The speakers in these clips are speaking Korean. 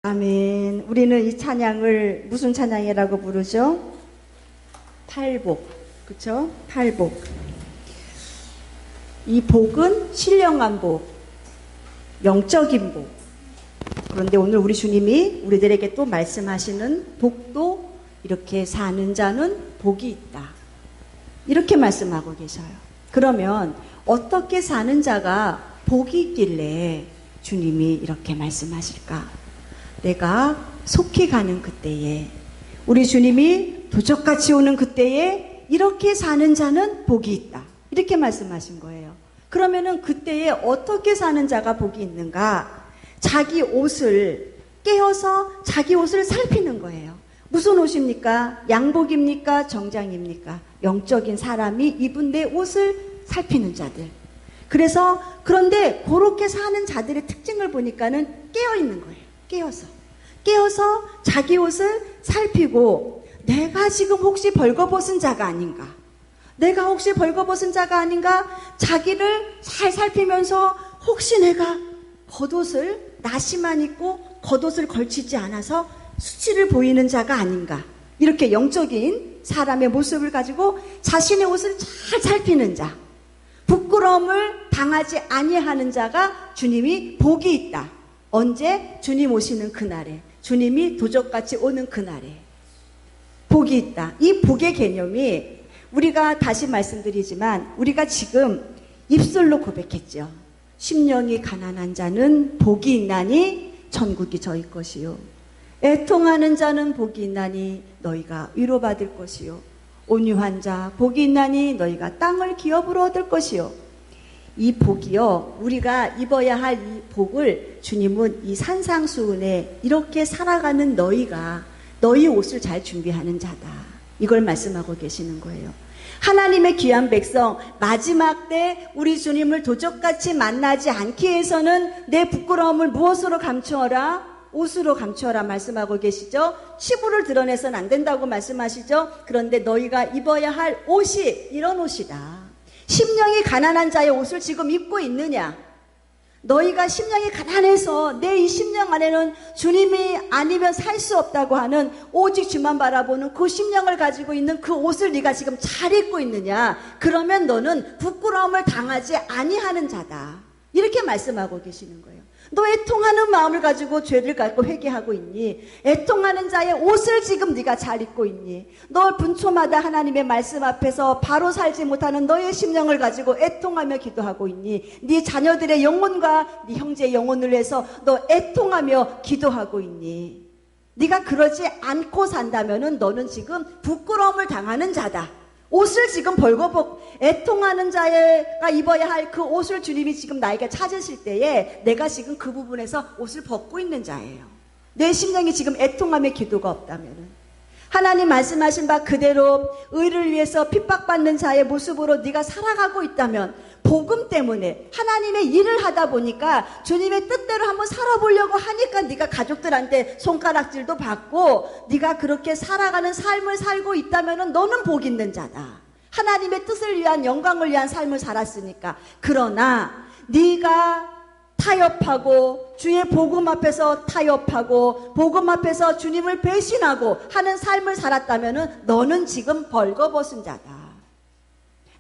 아멘. 우리는 이 찬양을 무슨 찬양이라고 부르죠? 팔복. 그쵸? 팔복. 이 복은 신령한 복, 영적인 복. 그런데 오늘 우리 주님이 우리들에게 또 말씀하시는 복도 이렇게 사는 자는 복이 있다. 이렇게 말씀하고 계셔요. 그러면 어떻게 사는 자가 복이 있길래 주님이 이렇게 말씀하실까? 내가 속히 가는 그때에, 우리 주님이 도적같이 오는 그때에 이렇게 사는 자는 복이 있다. 이렇게 말씀하신 거예요. 그러면은 그때에 어떻게 사는 자가 복이 있는가? 자기 옷을 깨어서 자기 옷을 살피는 거예요. 무슨 옷입니까? 양복입니까? 정장입니까? 영적인 사람이 입은 내 옷을 살피는 자들. 그래서 그런데 그렇게 사는 자들의 특징을 보니까는 깨어 있는 거예요. 깨어서 자기 옷을 살피고, 내가 지금 혹시 벌거벗은 자가 아닌가? 내가 혹시 벌거벗은 자가 아닌가? 자기를 잘 살피면서 혹시 내가 겉옷을 나시만 입고 겉옷을 걸치지 않아서 수치를 보이는 자가 아닌가? 이렇게 영적인 사람의 모습을 가지고 자신의 옷을 잘 살피는 자, 부끄러움을 당하지 아니하는 자가 주님이 복이 있다. 언제? 주님 오시는 그날에, 주님이 도적같이 오는 그날에 복이 있다. 이 복의 개념이 우리가 다시 말씀드리지만, 우리가 지금 입술로 고백했죠. 심령이 가난한 자는 복이 있나니 천국이 저희 것이요, 애통하는 자는 복이 있나니 너희가 위로받을 것이요, 온유한 자 복이 있나니 너희가 땅을 기업으로 얻을 것이요. 이 복이요, 우리가 입어야 할 이 복을 주님은 이 산상수훈에 이렇게 살아가는 너희가 너희 옷을 잘 준비하는 자다, 이걸 말씀하고 계시는 거예요. 하나님의 귀한 백성, 마지막 때 우리 주님을 도적같이 만나지 않기 위해서는 내 부끄러움을 무엇으로 감추어라? 옷으로 감추어라 말씀하고 계시죠. 치부를 드러내서는 안 된다고 말씀하시죠. 그런데 너희가 입어야 할 옷이 이런 옷이다. 심령이 가난한 자의 옷을 지금 입고 있느냐? 너희가 심령이 가난해서 내 이 심령 안에는 주님이 아니면 살 수 없다고 하는, 오직 주만 바라보는 그 심령을 가지고 있는 그 옷을 네가 지금 잘 입고 있느냐? 그러면 너는 부끄러움을 당하지 아니하는 자다. 이렇게 말씀하고 계시는 거예요. 너 애통하는 마음을 가지고 죄를 갖고 회개하고 있니? 애통하는 자의 옷을 지금 네가 잘 입고 있니? 너 분초마다 하나님의 말씀 앞에서 바로 살지 못하는 너의 심령을 가지고 애통하며 기도하고 있니? 네 자녀들의 영혼과 네 형제의 영혼을 위해서 너 애통하며 기도하고 있니? 네가 그러지 않고 산다면은 너는 지금 부끄러움을 당하는 자다. 옷을 지금 벌거벗 애통하는 자가 입어야 할 그 옷을 주님이 지금 나에게 찾으실 때에 내가 지금 그 부분에서 옷을 벗고 있는 자예요. 내 심령이 지금 애통함의 기도가 없다면은, 하나님 말씀하신 바 그대로 의를 위해서 핍박받는 자의 모습으로 네가 살아가고 있다면, 복음 때문에 하나님의 일을 하다 보니까 주님의 뜻대로 한번 살아보려고 하니까 네가 가족들한테 손가락질도 받고 네가 그렇게 살아가는 삶을 살고 있다면 너는 복 있는 자다. 하나님의 뜻을 위한, 영광을 위한 삶을 살았으니까. 그러나 네가 타협하고 주의 복음 앞에서 타협하고 복음 앞에서 주님을 배신하고 하는 삶을 살았다면 너는 지금 벌거벗은 자다.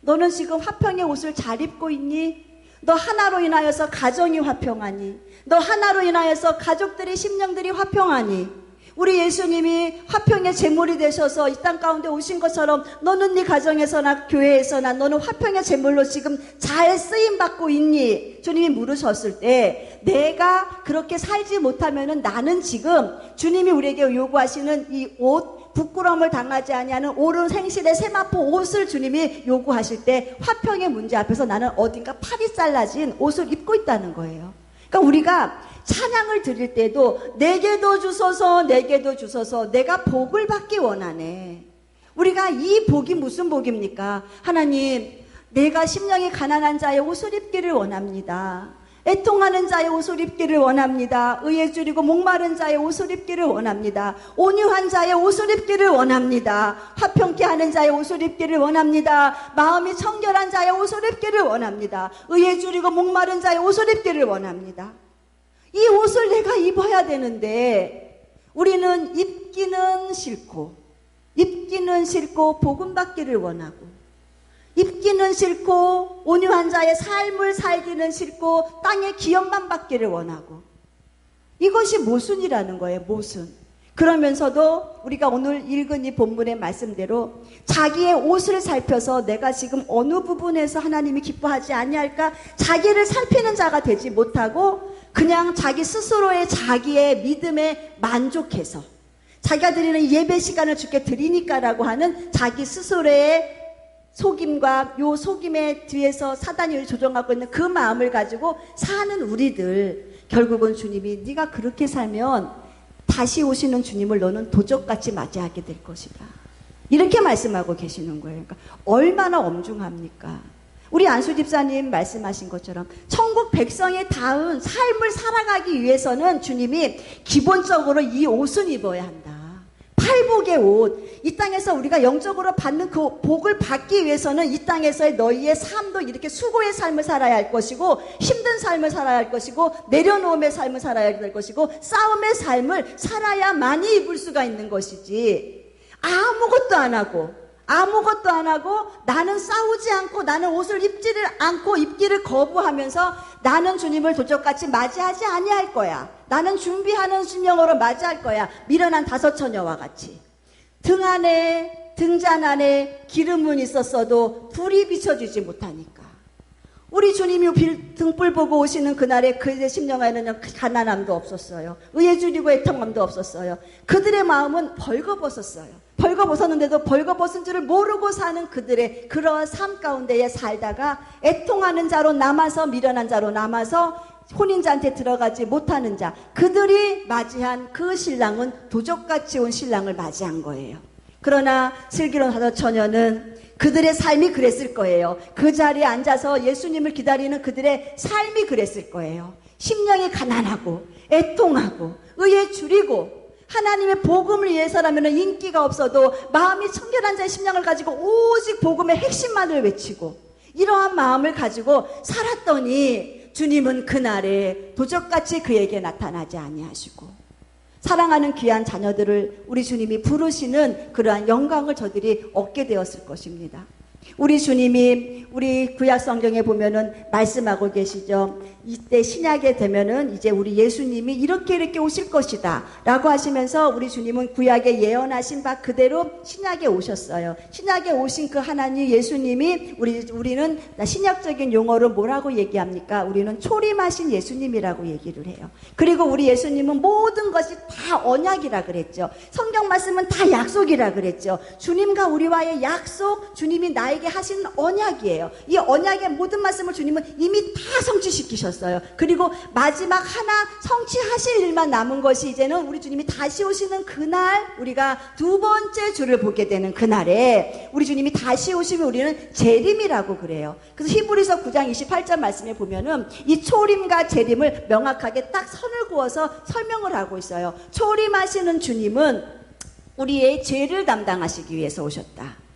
너는 지금 화평의 옷을 잘 입고 있니? 너 하나로 인하여서 가정이 화평하니? 너 하나로 인하여서 가족들의 심령들이 화평하니? 우리 예수님이 화평의 제물이 되셔서 이 땅 가운데 오신 것처럼 너는 네 가정에서나 교회에서나 너는 화평의 제물로 지금 잘 쓰임받고 있니? 주님이 물으셨을 때 내가 그렇게 살지 못하면은 나는 지금 주님이 우리에게 요구하시는 이 옷, 부끄러움을 당하지 아니하는 옳은 생실의 세마포 옷을 주님이 요구하실 때 화평의 문제 앞에서 나는 어딘가 팔이 잘라진 옷을 입고 있다는 거예요. 그러니까 우리가 찬양을 드릴 때도 내게도 주소서, 내게도 주소서, 내가 복을 받기 원하네. 우리가 이 복이 무슨 복입니까? 하나님, 내가 심령이 가난한 자의 옷을 입기를 원합니다. 애통하는 자의 옷을 입기를 원합니다. 의에 줄이고 목마른 자의 옷을 입기를 원합니다. 온유한 자의 옷을 입기를 원합니다. 화평케 하는 자의 옷을 입기를 원합니다. 마음이 청결한 자의 옷을 입기를 원합니다. 의에 줄이고 목마른 자의 옷을 입기를 원합니다. 이 옷을 내가 입어야 되는데 우리는 입기는 싫고 복음 받기를 원하고 입기는 싫고 온유한 자의 삶을 살기는 싫고 땅의 기업만 받기를 원하고 이것이 모순이라는 거예요. 모순. 그러면서도 우리가 오늘 읽은 이 본문의 말씀대로 자기의 옷을 살펴서 내가 지금 어느 부분에서 하나님이 기뻐하지 아니할까 자기를 살피는 자가 되지 못하고 그냥 자기 스스로의 자기의 믿음에 만족해서 자기가 드리는 예배 시간을 주께 드리니까라고 하는 자기 스스로의 속임과 요 속임의 뒤에서 사단이 조종하고 있는 그 마음을 가지고 사는 우리들, 결국은 주님이 네가 그렇게 살면 다시 오시는 주님을 너는 도적같이 맞이하게 될 것이다, 이렇게 말씀하고 계시는 거예요. 그러니까 얼마나 엄중합니까? 우리 안수 집사님 말씀하신 것처럼 천국 백성에 닿은 삶을 살아가기 위해서는 주님이 기본적으로 이 옷은 입어야 한다. 팔복의 옷. 이 땅에서 우리가 영적으로 받는 그 복을 받기 위해서는 이 땅에서의 너희의 삶도 이렇게 수고의 삶을 살아야 할 것이고 힘든 삶을 살아야 할 것이고 내려놓음의 삶을 살아야 될 것이고 싸움의 삶을 살아야만이 입을 수가 있는 것이지, 아무것도 안 하고 나는 싸우지 않고 나는 옷을 입지를 않고 입기를 거부하면서 나는 주님을 도적같이 맞이하지 아니할 거야, 나는 준비하는 심령으로 맞이할 거야, 미련한 다섯 처녀와 같이 등잔 안에 기름은 있었어도 불이 비춰지지 못하니까. 우리 주님이 등불 보고 오시는 그날에 그들의 심령 안에는 가난함도 없었어요. 의에 줄이고 애통함도 없었어요. 그들의 마음은 벌거벗었어요. 벌거벗었는데도 벌거벗은 줄을 모르고 사는 그들의 그러한 삶 가운데에 살다가 애통하는 자로 남아서 미련한 자로 남아서 혼인자한테 들어가지 못하는 자, 그들이 맞이한 그 신랑은 도적같이 온 신랑을 맞이한 거예요. 그러나 슬기로운 다섯 처녀는 그들의 삶이 그랬을 거예요. 그 자리에 앉아서 예수님을 기다리는 그들의 삶이 그랬을 거예요. 심령이 가난하고 애통하고 의에 줄이고 하나님의 복음을 위해서라면 인기가 없어도 마음이 청결한 자의 심령을 가지고 오직 복음의 핵심만을 외치고 이러한 마음을 가지고 살았더니 주님은 그날에 도적같이 그에게 나타나지 아니하시고 사랑하는 귀한 자녀들을 우리 주님이 부르시는 그러한 영광을 저들이 얻게 되었을 것입니다. 우리 주님이 우리 구약 성경에 보면은 말씀하고 계시죠. 이때 신약에 되면은 이제 우리 예수님이 이렇게 오실 것이다 라고 하시면서 우리 주님은 구약에 예언하신 바 그대로 신약에 오셨어요. 신약에 오신 그 하나님 예수님이 우리는 신약적인 용어로 뭐라고 얘기합니까? 우리는 초림하신 예수님이라고 얘기를 해요. 그리고 우리 예수님은 모든 것이 다 언약이라 그랬죠. 성경 말씀은 다 약속이라 그랬죠. 주님과 우리와의 약속, 주님이 나에게 하신 언약이에요. 이 언약의 모든 말씀을 주님은 이미 다 성취시키셨어요. 그리고 마지막 하나 성취하실 일만 남은 것이 이제는 우리 주님이 다시 오시는 그날, 우리가 두 번째 주를 보게 되는 그날에 우리 주님이 다시 오시면 우리는 재림이라고 그래요. 그래서 히브리서 9장 28절 말씀에 보면은 이 초림과 재림을 명확하게 딱 선을 그어서 설명을 하고 있어요. 초림하시는 주님은 우리의 죄를 담당하시기 위해서 오셨다.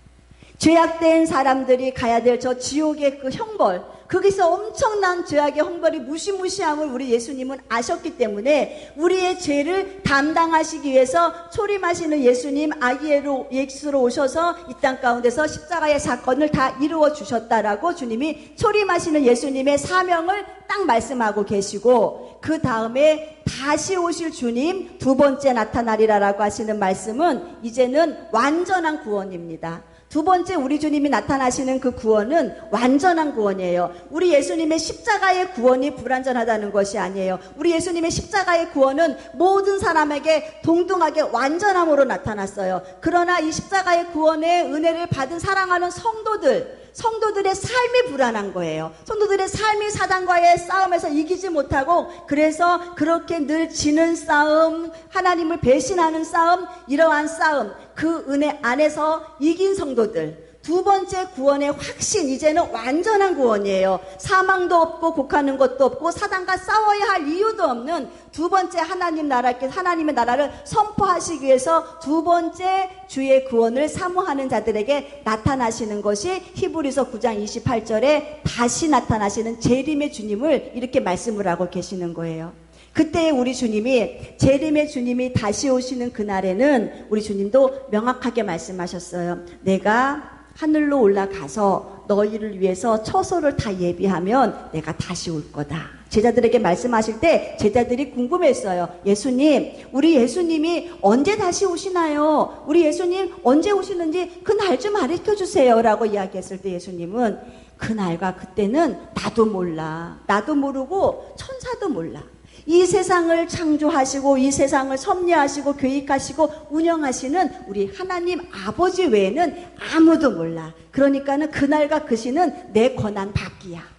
죄악된 사람들이 가야 될 저 지옥의 그 형벌, 거기서 엄청난 죄악의 형벌이 무시무시함을 우리 예수님은 아셨기 때문에 우리의 죄를 담당하시기 위해서 초림하시는 예수님 아기로 예수로 오셔서 이 땅 가운데서 십자가의 사건을 다 이루어 주셨다라고 주님이 초림하시는 예수님의 사명을 딱 말씀하고 계시고, 그 다음에 다시 오실 주님 두 번째 나타나리라라고 하시는 말씀은 이제는 완전한 구원입니다. 두 번째 우리 주님이 나타나시는 그 구원은 완전한 구원이에요. 우리 예수님의 십자가의 구원이 불완전하다는 것이 아니에요. 우리 예수님의 십자가의 구원은 모든 사람에게 동등하게 완전함으로 나타났어요. 그러나 이 십자가의 구원의 은혜를 받은 사랑하는 성도들의 삶이 불안한 거예요. 성도들의 삶이 사단과의 싸움에서 이기지 못하고, 그래서 그렇게 늘 지는 싸움, 하나님을 배신하는 싸움, 이러한 싸움, 그 은혜 안에서 이긴 성도들, 두 번째 구원의 확신, 이제는 완전한 구원이에요. 사망도 없고 곡하는 것도 없고 사단과 싸워야 할 이유도 없는 두 번째 하나님의 나라를 선포하시기 위해서 두 번째 주의 구원을 사모하는 자들에게 나타나시는 것이 히브리서 9장 28절에 다시 나타나시는 재림의 주님을 이렇게 말씀을 하고 계시는 거예요. 그때 우리 주님이 재림의 주님이 다시 오시는 그날에는 우리 주님도 명확하게 말씀하셨어요. 내가 하늘로 올라가서 너희를 위해서 처소를 다 예비하면 내가 다시 올 거다. 제자들에게 말씀하실 때 제자들이 궁금했어요. 예수님, 우리 예수님이 언제 다시 오시나요? 우리 예수님 언제 오시는지 그 날 좀 가르쳐 주세요 라고 이야기했을 때 예수님은 그날과 그때는 나도 몰라. 나도 모르고 천사도 몰라. 이 세상을 창조하시고 이 세상을 섭리하시고 계획하시고 운영하시는 우리 하나님 아버지 외에는 아무도 몰라. 그러니까는 그날과 그 시는 내 권한 밖이야.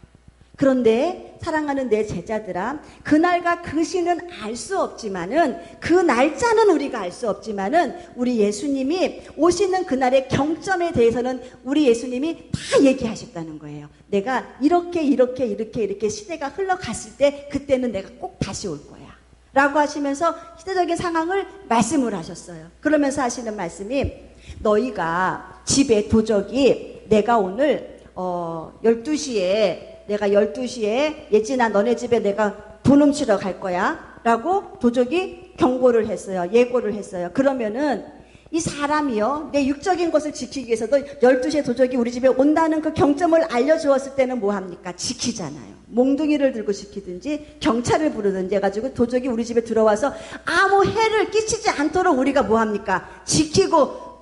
그런데 사랑하는 내 제자들아, 그날과 그 시는 알 수 없지만은, 그 날짜는 우리가 알 수 없지만은 우리 예수님이 오시는 그날의 경점에 대해서는 우리 예수님이 다 얘기하셨다는 거예요. 내가 이렇게 시대가 흘러갔을 때 그때는 내가 꼭 다시 올 거야 라고 하시면서 시대적인 상황을 말씀을 하셨어요. 그러면서 하시는 말씀이, 너희가 집에 도적이 내가 오늘 12시에 예진아 너네 집에 내가 돈 훔치러 갈 거야 라고 도적이 경고를 했어요. 예고를 했어요. 그러면은 이 사람이요, 내 육적인 것을 지키기 위해서도 12시에 도적이 우리 집에 온다는 그 경점을 알려주었을 때는 뭐합니까? 지키잖아요. 몽둥이를 들고 지키든지 경찰을 부르든지 해가지고 도적이 우리 집에 들어와서 아무 해를 끼치지 않도록 우리가 뭐합니까? 지키고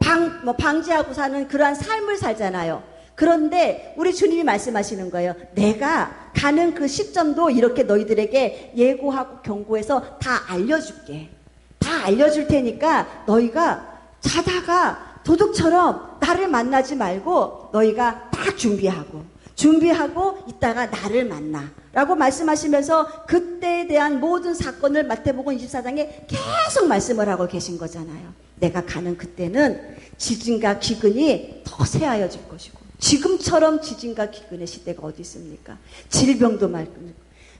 방지하고 사는 그러한 삶을 살잖아요. 그런데 우리 주님이 말씀하시는 거예요. 내가 가는 그 시점도 이렇게 너희들에게 예고하고 경고해서 다 알려줄게. 다 알려줄 테니까 너희가 자다가 도둑처럼 나를 만나지 말고 너희가 딱 준비하고 이따가 나를 만나 라고 말씀하시면서 그때에 대한 모든 사건을 마태복음 24장에 계속 말씀을 하고 계신 거잖아요. 내가 가는 그때는 지진과 기근이 더 새하여질 것이고, 지금처럼 지진과 기근의 시대가 어디 있습니까? 질병도 많고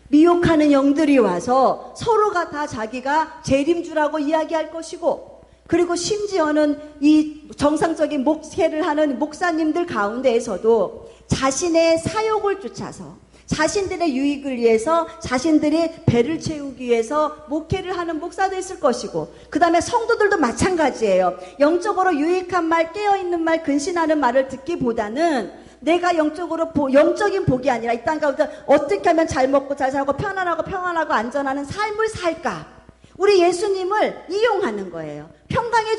미혹하는 영들이 와서 서로가 다 자기가 재림주라고 이야기할 것이고, 그리고 심지어는 이 정상적인 목회를 하는 목사님들 가운데에서도 자신의 사욕을 쫓아서 자신들의 유익을 위해서 자신들의 배를 채우기 위해서 목회를 하는 목사도 있을 것이고, 그 다음에 성도들도 마찬가지예요. 영적으로 유익한 말, 깨어있는 말, 근신하는 말을 듣기보다는 내가 영적인 복이 아니라 이 땅 가운데 어떻게 하면 잘 먹고 잘 살고 평안하고 안전하는 삶을 살까? 우리 예수님을 이용하는 거예요. 평강의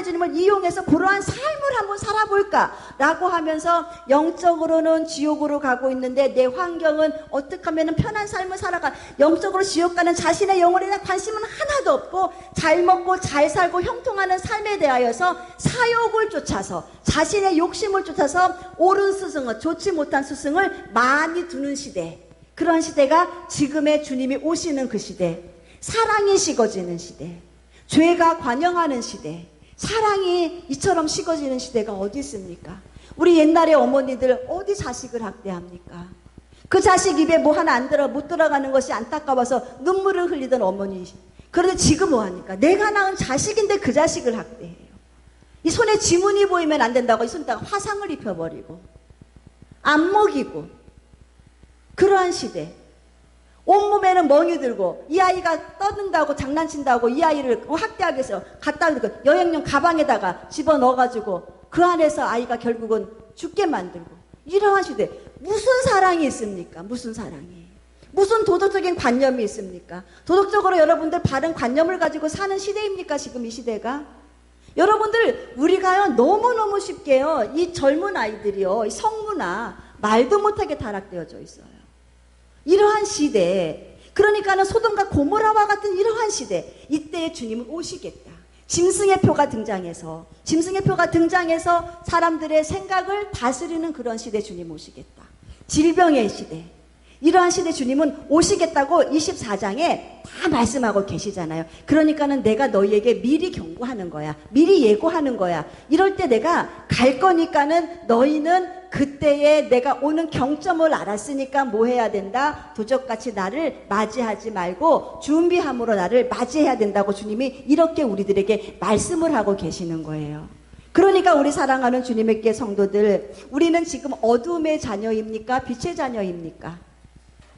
주님을 이용해서 그러한 삶을 한번 살아볼까? 라고 하면서 영적으로는 지옥으로 가고 있는데 내 환경은 어떻게 하면 편한 삶을 살아가? 영적으로 지옥 가는 자신의 영혼에 대한 관심은 하나도 없고 잘 먹고 잘 살고 형통하는 삶에 대하여서 사욕을 쫓아서 자신의 욕심을 쫓아서 옳은 스승을, 좋지 못한 스승을 많이 두는 시대. 그런 시대가 지금의 주님이 오시는 그 시대. 사랑이 식어지는 시대, 죄가 관영하는 시대, 사랑이 이처럼 식어지는 시대가 어디 있습니까? 우리 옛날에 어머니들 어디 자식을 학대합니까? 그 자식 입에 뭐 하나 못 들어가는 것이 안타까워서 눈물을 흘리던 어머니. 그런데 지금 뭐합니까? 내가 낳은 자식인데 그 자식을 학대해요. 이 손에 지문이 보이면 안 된다고 이 손에다가 화상을 입혀버리고 안 먹이고, 그러한 시대. 온몸에는 멍이 들고 이 아이가 떠든다고 장난친다고 이 아이를 학대하기 위해서 갖다 여행용 가방에다가 집어넣어가지고 그 안에서 아이가 결국은 죽게 만들고, 이러한 시대. 무슨 사랑이 있습니까? 무슨 사랑이, 무슨 도덕적인 관념이 있습니까? 도덕적으로 여러분들 바른 관념을 가지고 사는 시대입니까? 지금 이 시대가? 여러분들, 우리가요 너무너무 쉽게요 이 젊은 아이들이요 이 성문화 말도 못하게 타락되어져 있어요. 이러한 시대, 그러니까는 소돔과 고모라와 같은 이러한 시대, 이때에 주님은 오시겠다. 짐승의 표가 등장해서 사람들의 생각을 다스리는 그런 시대 주님 오시겠다. 질병의 시대, 이러한 시대 주님은 오시겠다고 24장에 다 말씀하고 계시잖아요. 그러니까는 내가 너희에게 미리 경고하는 거야. 미리 예고하는 거야. 이럴 때 내가 갈 거니까는 너희는 그때에 내가 오는 경점을 알았으니까 뭐 해야 된다? 도적같이 나를 맞이하지 말고 준비함으로 나를 맞이해야 된다고 주님이 이렇게 우리들에게 말씀을 하고 계시는 거예요. 그러니까 우리 사랑하는 주님의 성도들, 우리는 지금 어둠의 자녀입니까? 빛의 자녀입니까?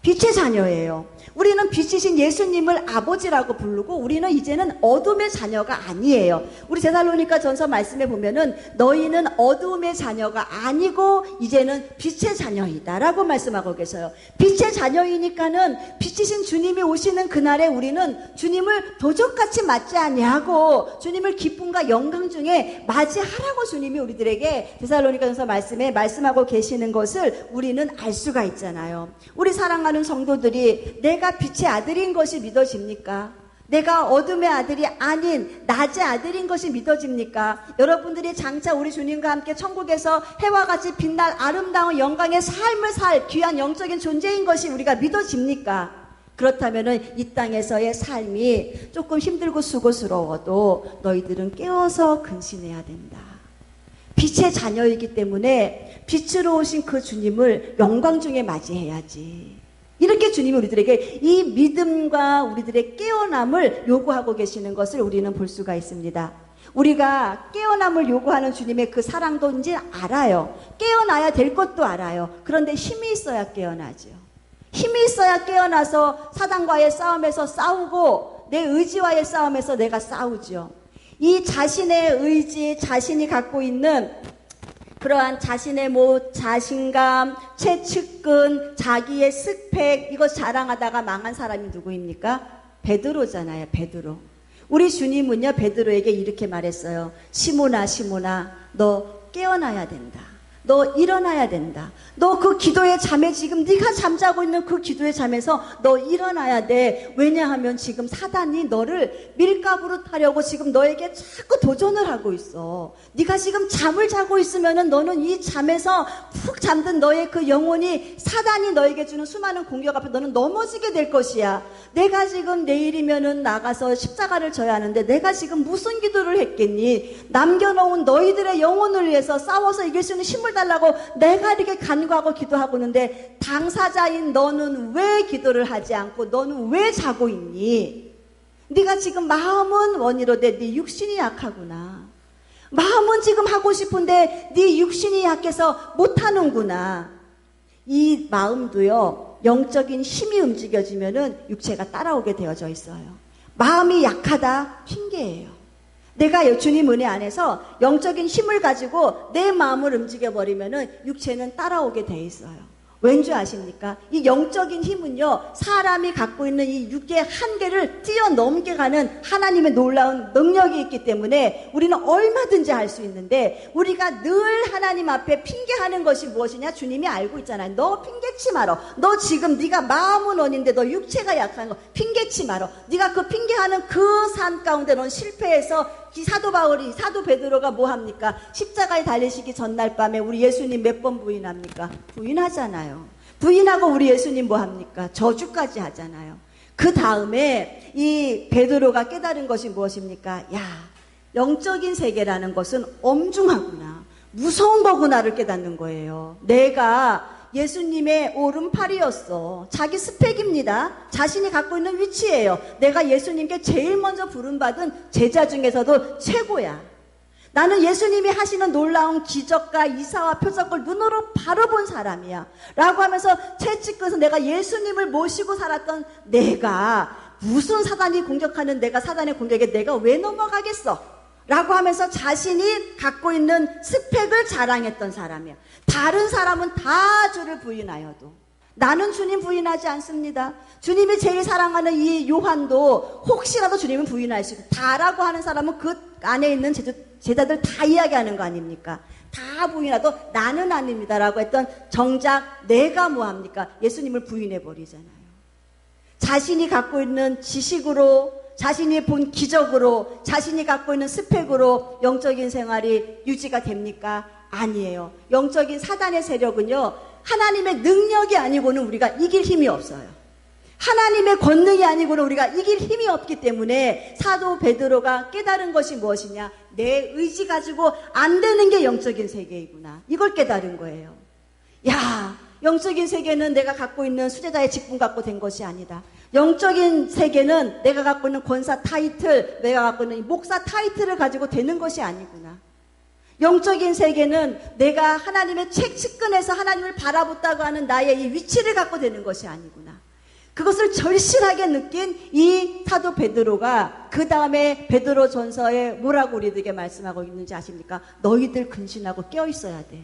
빛의 자녀예요. 우리는 빛이신 예수님을 아버지라고 부르고 우리는 이제는 어둠의 자녀가 아니에요. 우리 데살로니가 전서 말씀에 보면은 너희는 어둠의 자녀가 아니고 이제는 빛의 자녀이다 라고 말씀하고 계세요. 빛의 자녀이니까는 빛이신 주님이 오시는 그날에 우리는 주님을 도적같이 맞지 아니하고 주님을 기쁨과 영광 중에 맞이하라고 주님이 우리들에게 데살로니가 전서 말씀에 말씀하고 계시는 것을 우리는 알 수가 있잖아요. 우리 사랑하는 성도들이 내가 빛의 아들인 것이 믿어집니까? 내가 어둠의 아들이 아닌 낮의 아들인 것이 믿어집니까? 여러분들이 장차 우리 주님과 함께 천국에서 해와 같이 빛날 아름다운 영광의 삶을 살 귀한 영적인 존재인 것이 우리가 믿어집니까? 그렇다면은 이 땅에서의 삶이 조금 힘들고 수고스러워도 너희들은 깨어서 근신해야 된다. 빛의 자녀이기 때문에 빛으로 오신 그 주님을 영광 중에 맞이해야지. 이렇게 주님이 우리들에게 이 믿음과 우리들의 깨어남을 요구하고 계시는 것을 우리는 볼 수가 있습니다. 우리가 깨어남을 요구하는 주님의 그 사랑도 이제 알아요. 깨어나야 될 것도 알아요. 그런데 힘이 있어야 깨어나죠. 힘이 있어야 깨어나서 사단과의 싸움에서 싸우고 내 의지와의 싸움에서 내가 싸우죠. 이 자신의 의지, 자신이 갖고 있는 그러한 자신의 자신감, 최측근, 자기의 스펙 이것 자랑하다가 망한 사람이 누구입니까? 베드로잖아요. 베드로. 우리 주님은요 베드로에게 이렇게 말했어요. 시몬아 시몬아 너 깨어나야 된다. 너 일어나야 된다. 너 그 기도의 잠에 지금 네가 잠자고 있는 그 기도의 잠에서 너 일어나야 돼. 왜냐하면 지금 사단이 너를 밀가부로 타려고 지금 너에게 자꾸 도전을 하고 있어. 네가 지금 잠을 자고 있으면은 너는 이 잠에서 푹 잠든 너의 그 영혼이 사단이 너에게 주는 수많은 공격 앞에 너는 넘어지게 될 것이야. 내가 지금 내일이면은 나가서 십자가를 져야 하는데 내가 지금 무슨 기도를 했겠니? 남겨놓은 너희들의 영혼을 위해서 싸워서 이길 수 있는 힘을 달라고 내가 이렇게 간구하고 기도하고 있는데 당사자인 너는 왜 기도를 하지 않고 너는 왜 자고 있니? 네가 지금 마음은 원이로되 네 육신이 약하구나. 마음은 지금 하고 싶은데 네 육신이 약해서 못하는구나. 이 마음도요 영적인 힘이 움직여지면은 육체가 따라오게 되어져 있어요. 마음이 약하다 핑계예요. 내가 주님 은혜 안에서 영적인 힘을 가지고 내 마음을 움직여버리면은 육체는 따라오게 돼 있어요. 왠지 아십니까? 이 영적인 힘은요, 사람이 갖고 있는 이 육의 한계를 뛰어넘게 가는 하나님의 놀라운 능력이 있기 때문에 우리는 얼마든지 할 수 있는데, 우리가 늘 하나님 앞에 핑계하는 것이 무엇이냐? 주님이 알고 있잖아요. 너 핑계치 마라. 너 지금 네가 마음은 원인데 너 육체가 약한 거 핑계치 마라. 네가 그 핑계하는 그 삶 가운데 넌 실패해서 이 사도 바울이, 사도 베드로가 뭐 합니까? 십자가에 달리시기 전날 밤에 우리 예수님 몇 번 부인합니까? 부인하잖아요. 부인하고 우리 예수님 뭐 합니까? 저주까지 하잖아요. 그 다음에 이 베드로가 깨달은 것이 무엇입니까? 야, 영적인 세계라는 것은 엄중하구나. 무서운 거구나를 깨닫는 거예요. 내가 예수님의 오른팔이었어. 자기 스펙입니다. 자신이 갖고 있는 위치예요. 내가 예수님께 제일 먼저 부름받은 제자 중에서도 최고야. 나는 예수님이 하시는 놀라운 기적과 이사와 표적을 눈으로 바로 본 사람이야. 라고 하면서 채찍에서 내가 예수님을 모시고 살았던 내가 무슨 사단이 공격하는 내가 사단의 공격에 내가 왜 넘어가겠어? 라고 하면서 자신이 갖고 있는 스펙을 자랑했던 사람이야. 다른 사람은 다 주를 부인하여도 나는 주님 부인하지 않습니다. 주님이 제일 사랑하는 이 요한도 혹시라도 주님은 부인할 수 있고, 다라고 하는 사람은 그 안에 있는 제자들 다 이야기하는 거 아닙니까? 다 부인하도 나는 아닙니다라고 했던 정작 내가 뭐합니까? 예수님을 부인해버리잖아요. 자신이 갖고 있는 지식으로, 자신이 본 기적으로, 자신이 갖고 있는 스펙으로 영적인 생활이 유지가 됩니까? 아니에요. 영적인 사단의 세력은요, 하나님의 능력이 아니고는 우리가 이길 힘이 없어요. 하나님의 권능이 아니고는 우리가 이길 힘이 없기 때문에 사도 베드로가 깨달은 것이 무엇이냐? 내 의지 가지고 안 되는 게 영적인 세계이구나. 이걸 깨달은 거예요. 야, 영적인 세계는 내가 갖고 있는 수제자의 직분 갖고 된 것이 아니다. 영적인 세계는 내가 갖고 있는 권사 타이틀, 내가 갖고 있는 목사 타이틀을 가지고 되는 것이 아니구나. 영적인 세계는 내가 하나님의 책측근에서 하나님을 바라봤다고 하는 나의 이 위치를 갖고 되는 것이 아니구나. 그것을 절실하게 느낀 이 사도 베드로가 그 다음에 베드로 전서에 뭐라고 우리들에게 말씀하고 있는지 아십니까? 너희들 근신하고 깨어 있어야 돼.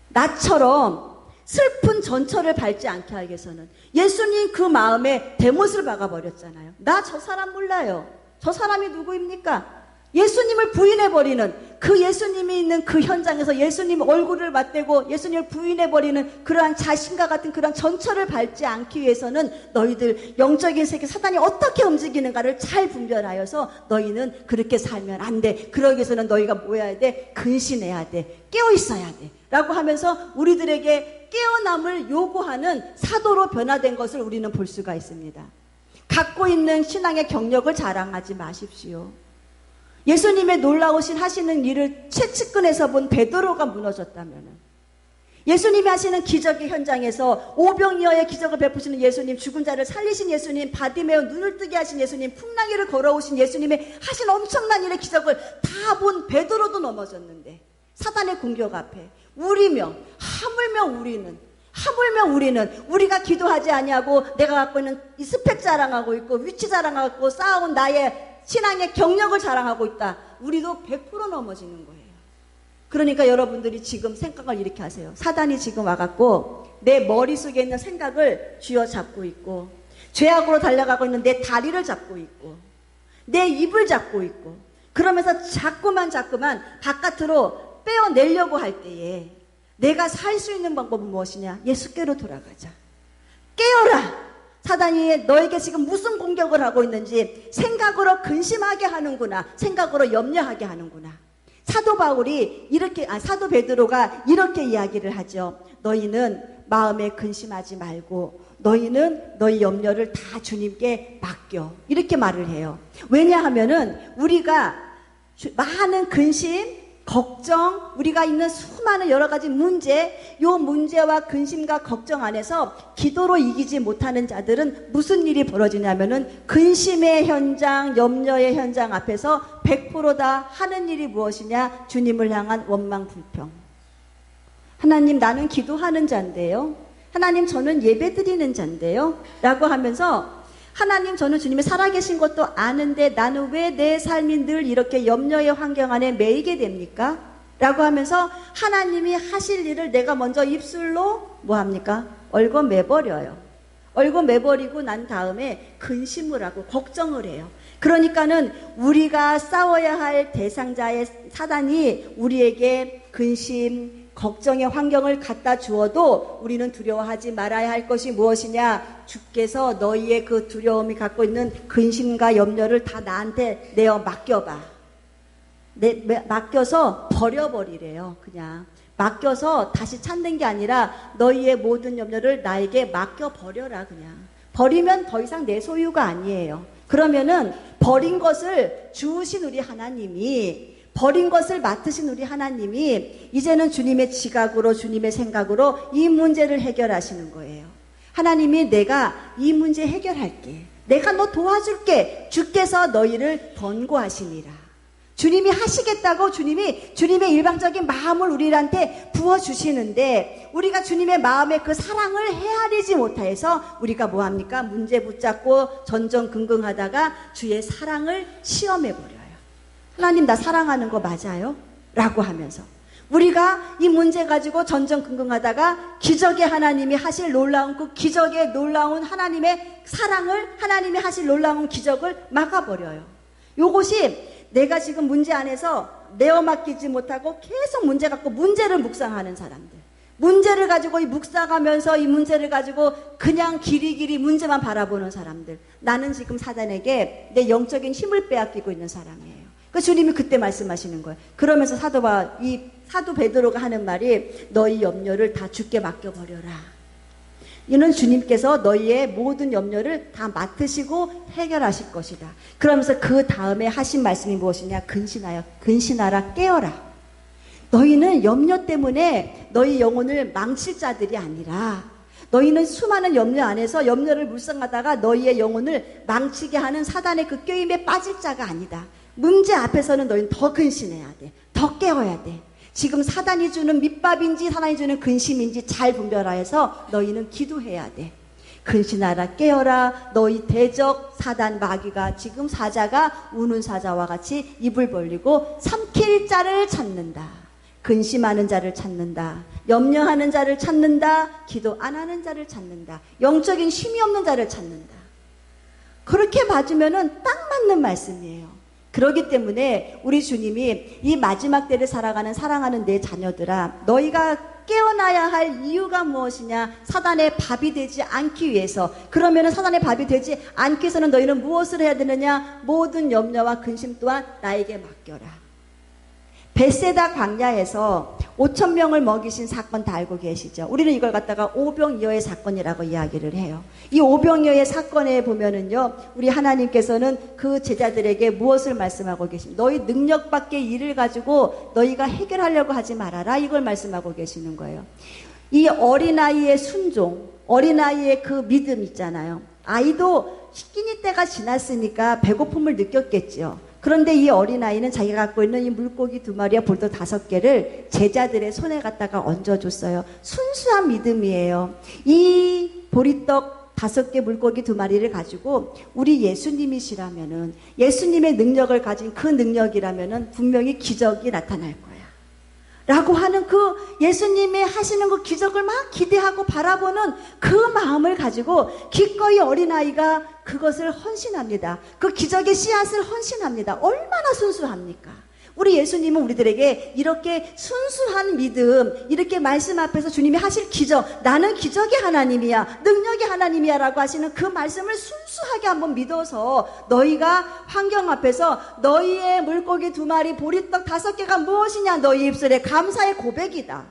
나처럼 슬픈 전철을 밟지 않게 하기 위해서는 예수님 그 마음에 대못을 박아버렸잖아요. 나 저 사람 몰라요. 저 사람이 누구입니까? 예수님을 부인해버리는, 그 예수님이 있는 그 현장에서 예수님 얼굴을 맞대고 예수님을 부인해버리는 그러한 자신과 같은 그러한 전철을 밟지 않기 위해서는 너희들 영적인 세계 사단이 어떻게 움직이는가를 잘 분별하여서 너희는 그렇게 살면 안 돼. 그러기 위해서는 너희가 뭐 해야 돼? 근신해야 돼. 깨어 있어야 돼. 라고 하면서 우리들에게 깨어남을 요구하는 사도로 변화된 것을 우리는 볼 수가 있습니다. 갖고 있는 신앙의 경력을 자랑하지 마십시오. 예수님의 놀라우신 하시는 일을 최측근에서 본 베드로가 무너졌다면, 예수님이 하시는 기적의 현장에서 오병이어의 기적을 베푸시는 예수님, 죽은 자를 살리신 예수님, 바디메어 눈을 뜨게 하신 예수님, 풍랑이를 걸어오신 예수님의 하신 엄청난 일의 기적을 다 본 베드로도 넘어졌는데, 사단의 공격 앞에 하물며 우리는 우리가 기도하지 아니하고 내가 갖고 있는 이 스펙 자랑하고 있고 위치 자랑하고 쌓아온 나의 신앙의 경력을 자랑하고 있다. 우리도 100% 넘어지는 거예요. 그러니까 여러분들이 지금 생각을 이렇게 하세요. 사단이 지금 와갖고 내 머릿속에 있는 생각을 쥐어잡고 있고, 죄악으로 달려가고 있는 내 다리를 잡고 있고, 내 입을 잡고 있고, 그러면서 자꾸만 바깥으로 빼어내려고 할 때에 내가 살 수 있는 방법은 무엇이냐? 예수께로 돌아가자. 깨어라! 사단이 너에게 지금 무슨 공격을 하고 있는지 생각으로 근심하게 하는구나. 생각으로 염려하게 하는구나. 사도 베드로가 이렇게 이야기를 하죠. 너희는 마음에 근심하지 말고 너희는 너희 염려를 다 주님께 맡겨. 이렇게 말을 해요. 왜냐하면은 우리가 많은 근심, 걱정, 우리가 있는 수많은 여러 가지 문제, 요 문제와 근심과 걱정 안에서 기도로 이기지 못하는 자들은 무슨 일이 벌어지냐면은 근심의 현장, 염려의 현장 앞에서 100%다 하는 일이 무엇이냐? 주님을 향한 원망, 불평. 하나님, 나는 기도하는 자인데요. 하나님, 저는 예배 드리는 자인데요. 라고 하면서 하나님, 저는 주님이 살아계신 것도 아는데 나는 왜 내 삶이 늘 이렇게 염려의 환경 안에 매이게 됩니까? 라고 하면서 하나님이 하실 일을 내가 먼저 입술로 뭐합니까? 얽어매버려요. 얽어매버리고 난 다음에 근심을 하고 걱정을 해요. 그러니까는 우리가 싸워야 할 대상자의 사단이 우리에게 근심, 걱정의 환경을 갖다 주어도 우리는 두려워하지 말아야 할 것이 무엇이냐? 주께서 너희의 그 두려움이 갖고 있는 근심과 염려를 다 나한테 내어 맡겨봐. 맡겨서 버려버리래요. 그냥 맡겨서 다시 찾는 게 아니라 너희의 모든 염려를 나에게 맡겨버려라. 그냥 버리면 더 이상 내 소유가 아니에요. 그러면은 버린 것을 주우신 우리 하나님이, 버린 것을 맡으신 우리 하나님이 이제는 주님의 지각으로, 주님의 생각으로 이 문제를 해결하시는 거예요. 하나님이 내가 이 문제 해결할게. 내가 너 도와줄게. 주께서 너희를 번고하시니라. 주님이 하시겠다고 주님의 일방적인 마음을 우리한테 부어주시는데 우리가 주님의 마음에 그 사랑을 헤아리지 못해서 우리가 뭐합니까? 문제 붙잡고 전전긍긍하다가 주의 사랑을 시험해버려요. 하나님, 나 사랑하는 거 맞아요? 라고 하면서 우리가 이 문제 가지고 전전긍긍하다가 기적의 하나님이 하실 놀라운 그 기적의 놀라운 하나님의 사랑을, 하나님이 하실 놀라운 기적을 막아버려요. 요것이 내가 지금 문제 안에서 내어 맡기지 못하고 계속 문제 갖고 문제를 묵상하는 사람들, 문제를 가지고 묵상하면서 이 문제를 가지고 그냥 길이길이 문제만 바라보는 사람들, 나는 지금 사단에게 내 영적인 힘을 빼앗기고 있는 사람이에요. 그 주님이 그때 말씀하시는 거예요. 그러면서 사도 베드로가 하는 말이 너희 염려를 다 주께 맡겨버려라. 이는 주님께서 너희의 모든 염려를 다 맡으시고 해결하실 것이다. 그러면서 그 다음에 하신 말씀이 무엇이냐? 근신하라, 깨어라. 너희는 염려 때문에 너희 영혼을 망칠 자들이 아니라 너희는 수많은 염려 안에서 염려를 묵상하다가 너희의 영혼을 망치게 하는 사단의 그 꾀임에 빠질 자가 아니다. 문제 앞에서는 너희는 더 근신해야 돼. 더 깨어야 돼. 지금 사단이 주는 밑밥인지 사단이 주는 근심인지 잘 분별하여서 너희는 기도해야 돼. 근신하라 깨어라 너희 대적 사단 마귀가 지금 사자가 우는 사자와 같이 입을 벌리고 삼킬 자를 찾는다. 근심하는 자를 찾는다. 염려하는 자를 찾는다. 기도 안 하는 자를 찾는다. 영적인 힘이 없는 자를 찾는다. 그렇게 봐주면은 딱 맞는 말씀이에요. 그렇기 때문에 우리 주님이 이 마지막 때를 살아가는 사랑하는 내 자녀들아, 너희가 깨어나야 할 이유가 무엇이냐? 사단의 밥이 되지 않기 위해서. 그러면은 사단의 밥이 되지 않기 위해서는 너희는 무엇을 해야 되느냐? 모든 염려와 근심 또한 나에게 맡겨라. 벳세다 광야에서 5,000명을 먹이신 사건 다 알고 계시죠? 우리는 이걸 갖다가 오병이어의 사건이라고 이야기를 해요. 이 오병이어의 사건에 보면은요, 우리 하나님께서는 그 제자들에게 무엇을 말씀하고 계십니까? 너희 능력 밖의 일을 가지고 너희가 해결하려고 하지 말아라. 이걸 말씀하고 계시는 거예요. 이 어린아이의 순종, 어린아이의 그 믿음 있잖아요. 아이도 식기니 때가 지났으니까 배고픔을 느꼈겠지요. 그런데 이 어린아이는 자기가 갖고 있는 이 물고기 2마리와 볼도 5개를 제자들의 손에 갖다가 얹어줬어요. 순수한 믿음이에요. 이 보리떡 5개 물고기 2마리를 가지고 우리 예수님이시라면은, 예수님의 능력을 가진 그 능력이라면은 분명히 기적이 나타날 거예요. 라고 하는 그 예수님이 하시는 그 기적을 막 기대하고 바라보는 그 마음을 가지고 기꺼이 어린아이가 그것을 헌신합니다. 그 기적의 씨앗을 헌신합니다. 얼마나 순수합니까? 우리 예수님은 우리들에게 이렇게 순수한 믿음, 이렇게 말씀 앞에서 주님이 하실 기적, 나는 기적의 하나님이야, 능력의 하나님이야 라고 하시는 그 말씀을 순수하게 한번 믿어서 너희가 환경 앞에서 너희의 물고기 2마리, 보리떡 5개가 무엇이냐, 너희 입술에 감사의 고백이다.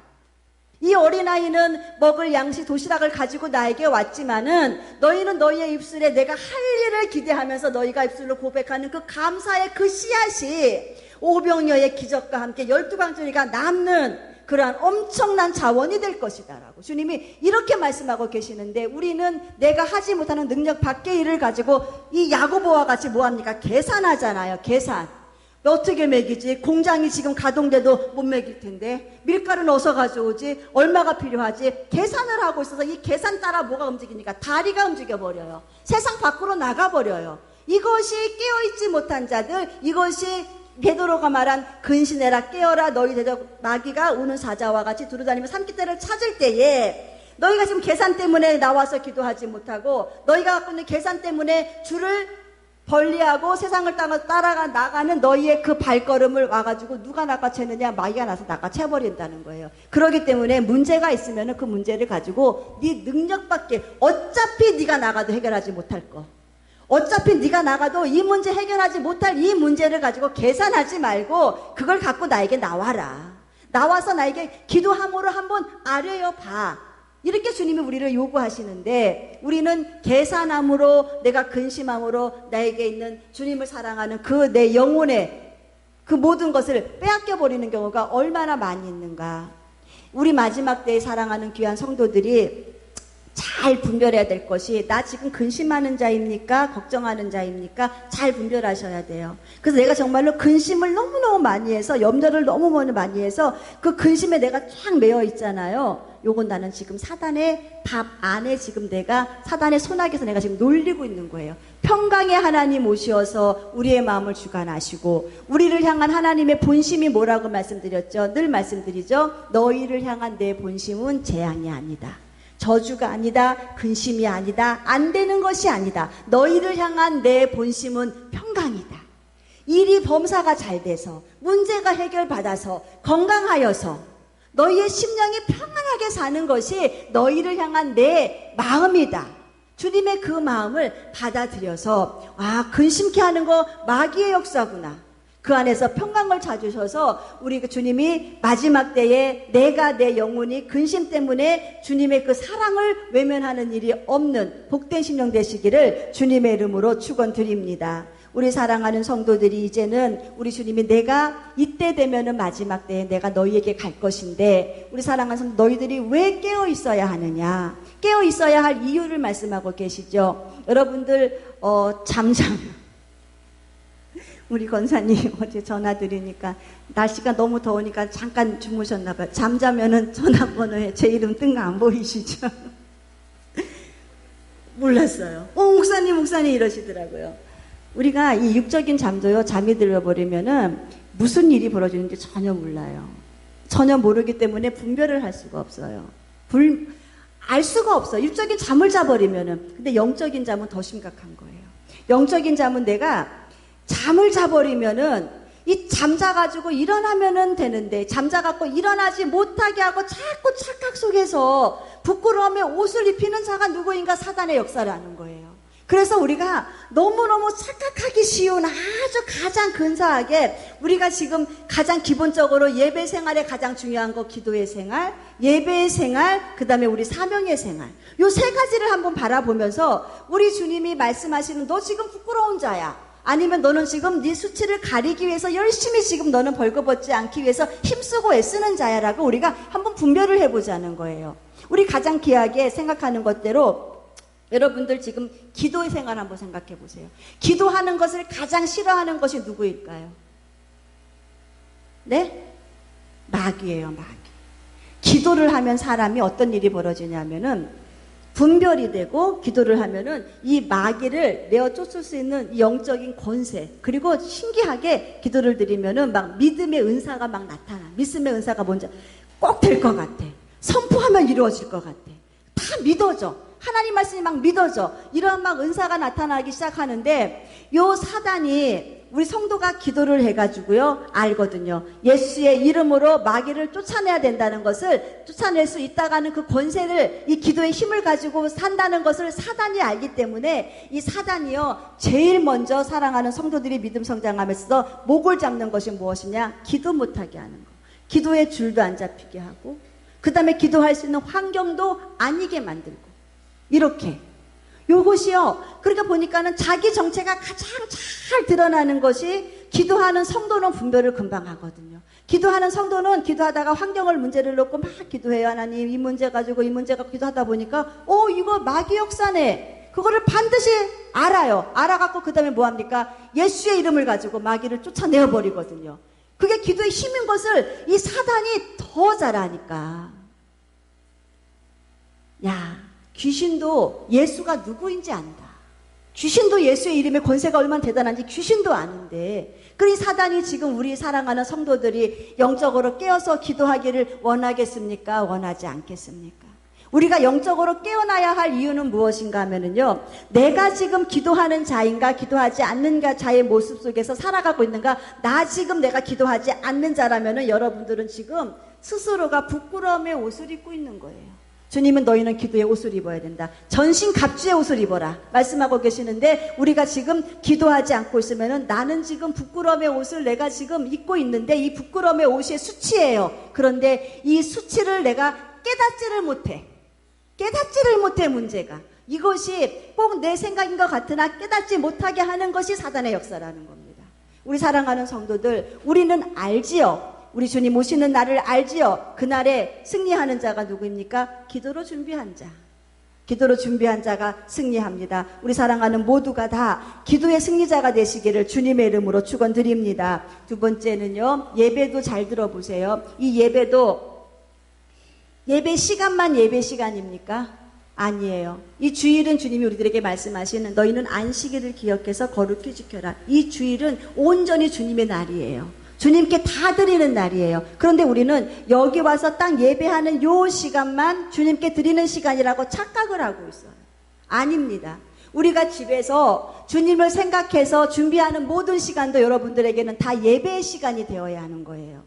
이 어린아이는 먹을 양식 도시락을 가지고 나에게 왔지만은 너희는 너희의 입술에 내가 할 일을 기대하면서 너희가 입술로 고백하는 그 감사의 그 씨앗이 오병이어의 기적과 함께 12광주리가 남는 그러한 엄청난 자원이 될 것이다 라고 주님이 이렇게 말씀하고 계시는데, 우리는 내가 하지 못하는 능력 밖의 일을 가지고 이 야고보와 같이 뭐합니까? 계산하잖아요. 계산. 어떻게 먹이지? 공장이 지금 가동돼도 못 먹일 텐데, 밀가루는 어디서 가져오지? 얼마가 필요하지? 계산을 하고 있어서 이 계산 따라 뭐가 움직이니까 다리가 움직여버려요. 세상 밖으로 나가버려요. 이것이 깨어있지 못한 자들, 이것이 베드로가 말한 근신해라 깨어라 너희 대적 마귀가 우는 사자와 같이 두루다니며 삼키떼를 찾을 때에, 너희가 지금 계산 때문에 나와서 기도하지 못하고 너희가 갖고 있는 계산 때문에 주를 벌리하고 세상을 따라가 나가는 너희의 그 발걸음을 와가지고 누가 낚아채느냐? 마귀가 나서 낚아채버린다는 거예요. 그렇기 때문에 문제가 있으면 그 문제를 가지고 네 능력밖에, 어차피 네가 나가도 해결하지 못할 거, 어차피 네가 나가도 이 문제 해결하지 못할 이 문제를 가지고 계산하지 말고 그걸 갖고 나에게 나와라. 나와서 나에게 기도함으로 한번 아뢰어 봐. 이렇게 주님이 우리를 요구하시는데, 우리는 계산함으로, 내가 근심함으로 나에게 있는 주님을 사랑하는 그 내 영혼의 그 모든 것을 빼앗겨 버리는 경우가 얼마나 많이 있는가. 우리 마지막 때에 사랑하는 귀한 성도들이 잘 분별해야 될 것이, 나 지금 근심하는 자입니까? 걱정하는 자입니까? 잘 분별하셔야 돼요. 그래서 내가 정말로 근심을 너무너무 많이 해서, 염려를 너무 많이 해서 그 근심에 내가 쫙 매여 있잖아요. 요건 나는 지금 사단의 밥 안에 지금 내가 사단의 손아귀에서 내가 지금 놀리고 있는 거예요. 평강의 하나님 오시어서 우리의 마음을 주관하시고, 우리를 향한 하나님의 본심이 뭐라고 말씀드렸죠? 늘 말씀드리죠. 너희를 향한 내 본심은 재앙이 아니다, 저주가 아니다, 근심이 아니다, 안 되는 것이 아니다. 너희를 향한 내 본심은 평강이다. 일이 범사가 잘 돼서, 문제가 해결받아서, 건강하여서 너희의 심령이 평안하게 사는 것이 너희를 향한 내 마음이다. 주님의 그 마음을 받아들여서, 아, 근심케 하는 거 마귀의 역사구나. 그 안에서 평강을 찾으셔서 우리 주님이 마지막 때에 내가 내 영혼이 근심 때문에 주님의 그 사랑을 외면하는 일이 없는 복된 심령 되시기를 주님의 이름으로 축원드립니다. 우리 사랑하는 성도들이 이제는 우리 주님이 내가 이때 되면은 마지막 때에 내가 너희에게 갈 것인데, 우리 사랑하는 성도 너희들이 왜 깨어 있어야 하느냐? 깨어 있어야 할 이유를 말씀하고 계시죠. 여러분들 우리 권사님 어제 전화 드리니까 날씨가 너무 더우니까 잠깐 주무셨나 봐요. 잠자면은 전화번호에 제 이름 뜬 거 안 보이시죠? 몰랐어요. 목사님 이러시더라고요. 우리가 이 육적인 잠도요, 잠이 들어버리면은 무슨 일이 벌어지는지 전혀 몰라요. 전혀 모르기 때문에 분별을 할 수가 없어요. 알 수가 없어요. 육적인 잠을 자버리면은. 근데 영적인 잠은 더 심각한 거예요. 영적인 잠은 내가 잠을 자버리면은 이 잠자가지고 일어나면은 되는데 잠자갖고 일어나지 못하게 하고 자꾸 착각 속에서 부끄러움에 옷을 입히는 자가 누구인가? 사단의 역사라는 거예요. 그래서 우리가 너무너무 착각하기 쉬운 아주 가장 근사하게 우리가 지금 가장 기본적으로 예배 생활에 가장 중요한 거 기도의 생활, 예배의 생활, 그 다음에 우리 사명의 생활. 요 세 가지를 한번 바라보면서 우리 주님이 말씀하시는 너 지금 부끄러운 자야. 아니면 너는 지금 네 수치를 가리기 위해서 열심히 지금 너는 벌거벗지 않기 위해서 힘쓰고 애쓰는 자야라고 우리가 한번 분별을 해보자는 거예요. 우리 가장 귀하게 생각하는 것대로 여러분들 지금 기도의 생활 한번 생각해 보세요. 기도하는 것을 가장 싫어하는 것이 누구일까요? 네? 마귀예요, 마귀. 기도를 하면 사람이 어떤 일이 벌어지냐면은 분별이 되고 기도를 하면은 이 마귀를 내어 쫓을 수 있는 이 영적인 권세, 그리고 신기하게 기도를 드리면은 막 믿음의 은사가 막 나타나. 믿음의 은사가 뭔지 꼭 될 것 같아. 선포하면 이루어질 것 같아. 다 믿어져. 하나님 말씀이 막 믿어져. 이런 막 은사가 나타나기 시작하는데 요 사단이 우리 성도가 기도를 해가지고요 알거든요. 예수의 이름으로 마귀를 쫓아내야 된다는 것을, 쫓아낼 수 있다가는 그 권세를, 이 기도의 힘을 가지고 산다는 것을 사단이 알기 때문에 이 사단이요 제일 먼저 사랑하는 성도들이 믿음 성장하면서 목을 잡는 것이 무엇이냐? 기도 못하게 하는 거. 기도의 줄도 안 잡히게 하고, 그 다음에 기도할 수 있는 환경도 아니게 만들고, 이렇게 요것이요. 그러니까 보니까는 자기 정체가 가장 잘 드러나는 것이, 기도하는 성도는 분별을 금방 하거든요. 기도하는 성도는 기도하다가 환경을 문제를 놓고 막 기도해요. 하나님 이 문제 가지고 이 문제가 기도하다 보니까 이거 마귀 역사네. 그거를 반드시 알아요. 알아갖고 그 다음에 뭐합니까? 예수의 이름을 가지고 마귀를 쫓아내어 버리거든요. 그게 기도의 힘인 것을 이 사단이 더 잘 아니까. 야, 귀신도 예수가 누구인지 안다. 귀신도 예수의 이름의 권세가 얼마나 대단한지 귀신도 아는데, 그러니 사단이 지금 우리 사랑하는 성도들이 영적으로 깨어서 기도하기를 원하겠습니까? 원하지 않겠습니까? 우리가 영적으로 깨어나야 할 이유는 무엇인가 하면은요, 내가 지금 기도하는 자인가 기도하지 않는 자의 모습 속에서 살아가고 있는가. 나 지금 내가 기도하지 않는 자라면은 여러분들은 지금 스스로가 부끄러움의 옷을 입고 있는 거예요. 주님은 너희는 기도의 옷을 입어야 된다. 전신 갑주의 옷을 입어라 말씀하고 계시는데, 우리가 지금 기도하지 않고 있으면은 나는 지금 부끄러움의 옷을 내가 지금 입고 있는데 이 부끄러움의 옷이 수치예요. 그런데 이 수치를 내가 깨닫지를 못해 문제가. 이것이 꼭 내 생각인 것 같으나 깨닫지 못하게 하는 것이 사단의 역사라는 겁니다. 우리 사랑하는 성도들, 우리는 알지요. 우리 주님 오시는 날을 알지요. 그날에 승리하는 자가 누구입니까? 기도로 준비한 자. 기도로 준비한 자가 승리합니다. 우리 사랑하는 모두가 다 기도의 승리자가 되시기를 주님의 이름으로 축원드립니다. 두 번째는요, 예배도 잘 들어보세요. 이 예배도 예배 시간만 예배 시간입니까? 아니에요. 이 주일은 주님이 우리들에게 말씀하시는 너희는 안식일을 기억해서 거룩히 지켜라. 이 주일은 온전히 주님의 날이에요. 주님께 다 드리는 날이에요. 그런데 우리는 여기 와서 딱 예배하는 요 시간만 주님께 드리는 시간이라고 착각을 하고 있어요. 아닙니다. 우리가 집에서 주님을 생각해서 준비하는 모든 시간도 여러분들에게는 다 예배의 시간이 되어야 하는 거예요.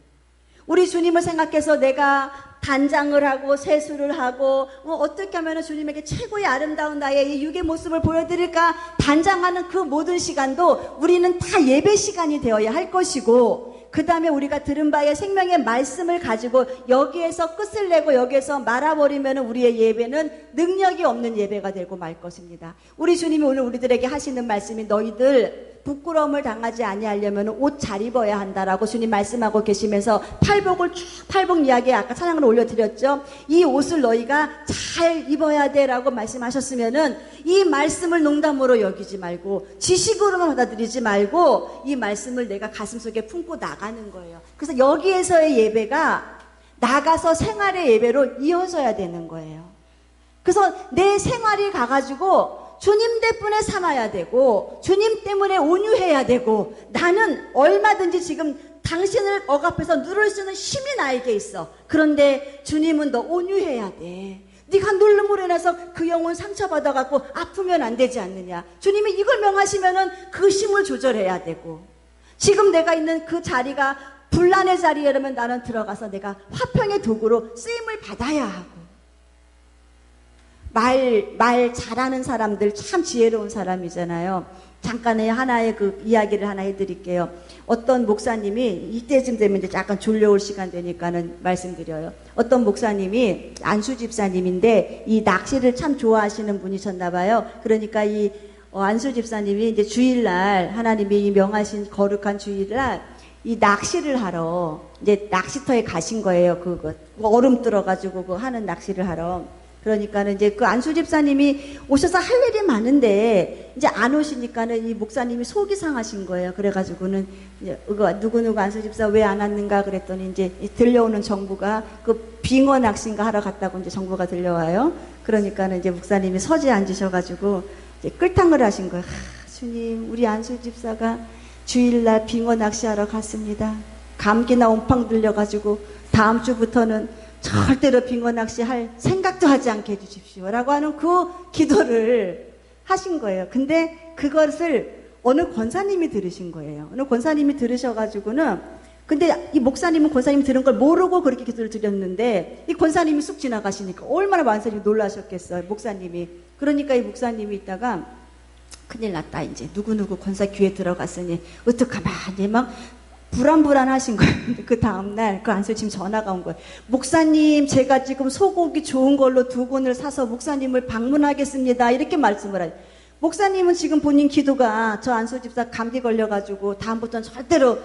우리 주님을 생각해서 내가 단장을 하고 세수를 하고 어떻게 하면 주님에게 최고의 아름다운 나의 이 육의 모습을 보여드릴까 단장하는 그 모든 시간도 우리는 다 예배 시간이 되어야 할 것이고, 그 다음에 우리가 들은 바의 생명의 말씀을 가지고 여기에서 끝을 내고 여기에서 말아버리면 우리의 예배는 능력이 없는 예배가 되고 말 것입니다. 우리 주님이 오늘 우리들에게 하시는 말씀이 너희들 부끄러움을 당하지 아니하려면 옷 잘 입어야 한다라고 주님 말씀하고 계시면서 팔복 이야기 아까 찬양을 올려드렸죠. 이 옷을 너희가 잘 입어야 돼라고 말씀하셨으면은 이 말씀을 농담으로 여기지 말고 지식으로만 받아들이지 말고 이 말씀을 내가 가슴속에 품고 나가는 거예요. 그래서 여기에서의 예배가 나가서 생활의 예배로 이어져야 되는 거예요. 그래서 내 생활이 가가지고 주님 때문에 삼아야 되고 주님 때문에 온유해야 되고 나는 얼마든지 지금 당신을 억압해서 누를 수 있는 힘이 나에게 있어. 그런데 주님은 너 온유해야 돼. 네가 누름으로 인해서 그 영혼 상처받아갖고 아프면 안 되지 않느냐. 주님이 이걸 명하시면은 그 힘을 조절해야 되고 지금 내가 있는 그 자리가 분란의 자리라면 나는 들어가서 내가 화평의 도구로 쓰임을 받아야 하고 말 잘하는 사람들 참 지혜로운 사람이잖아요. 잠깐의 하나의 그 이야기를 하나 해드릴게요. 어떤 목사님이 이때쯤 되면 이제 약간 졸려올 시간 되니까는 말씀드려요. 어떤 목사님이 안수 집사님인데 이 낚시를 참 좋아하시는 분이셨나 봐요. 그러니까 이 안수 집사님이 이제 주일날 하나님이 명하신 거룩한 주일날 이 낚시를 하러 이제 낚시터에 가신 거예요. 그거 얼음 들어가지고 그 하는 낚시를 하러. 그러니까는 이제 그 안수 집사님이 오셔서 할 일이 많은데 이제 안 오시니까는 이 목사님이 속이 상하신 거예요. 그래가지고는 이제 누구누구 안수 집사 왜 안 왔는가 그랬더니 이제 들려오는 정보가 그 빙어 낚시인가 하러 갔다고 이제 정보가 들려와요. 그러니까는 이제 목사님이 서재 앉으셔가지고 이제 끌탕을 하신 거예요. 주님, 우리 안수 집사가 주일날 빙어 낚시하러 갔습니다. 감기나 온팡 들려가지고 다음 주부터는 절대로 빙어 낚시 할 생각도 하지 않게 해주십시오. 라고 하는 그 기도를 하신 거예요. 근데 그것을 어느 권사님이 들으신 거예요. 어느 권사님이 들으셔가지고는 근데 이 목사님은 권사님이 들은 걸 모르고 그렇게 기도를 드렸는데 이 권사님이 쑥 지나가시니까 얼마나 완전히 놀라셨겠어요. 목사님이. 그러니까 이 목사님이 있다가 큰일 났다. 이제 누구누구 권사 귀에 들어갔으니 어떡하면 막 불안불안하신 거예요. 근데 그 다음날 그 안수님 전화가 온 거예요. 목사님, 제가 지금 소고기 좋은 걸로 2군을 사서 목사님을 방문하겠습니다. 이렇게 말씀을 하죠. 목사님은 지금 본인 기도가 저 안수 집사 감기 걸려가지고 다음부터는 절대로